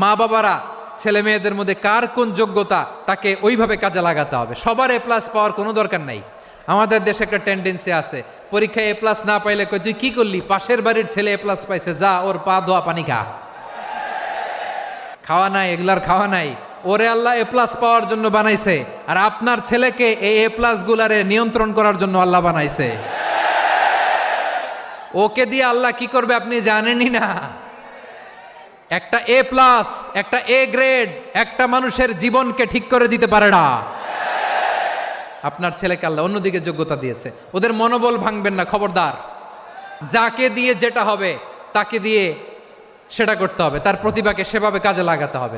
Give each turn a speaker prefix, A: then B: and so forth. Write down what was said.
A: মা বাবারা ছেলে মেয়েদের মধ্যে কার কোন যোগ্যতা তাকে ওইভাবে কাজে লাগাতে হবে। সবার এ প্লাস পাওয়ার কোনো দরকার নাই। আমাদের দেশে একটা টেন্ডেন্সি আছে, পরীক্ষায় এ প্লাস না পাইলে কই তুই কি করলি, পাশের বাড়ির ছেলে এ প্লাস পাইছে, যা ওর পা ধোয়া পানি খা। খাওয়া নাই, এগুলার খাওয়া নাই। ওরে আল্লাহ এ প্লাস পাওয়ার জন্য বানাইছে, আর আপনার ছেলেকে এই এ প্লাস গুলারে নিয়ন্ত্রণ করার জন্য আল্লাহ বানাইছে। ওকে দিয়ে আল্লাহ কি করবে আপনি জানেনই না। একটা এ প্লাস, একটা এ গ্রেড একটা মানুষের জীবনকে ঠিক করে দিতে পারে না। আপনার ছেলেকে আল্লাহ অন্যদিকে যোগ্যতা দিয়েছে, ওদের মনোবল ভাঙবেন না, খবরদার। যাকে দিয়ে যেটা হবে তাকে দিয়ে সেটা করতে হবে, তার প্রতিভাকে সেভাবে কাজে লাগাতে হবে।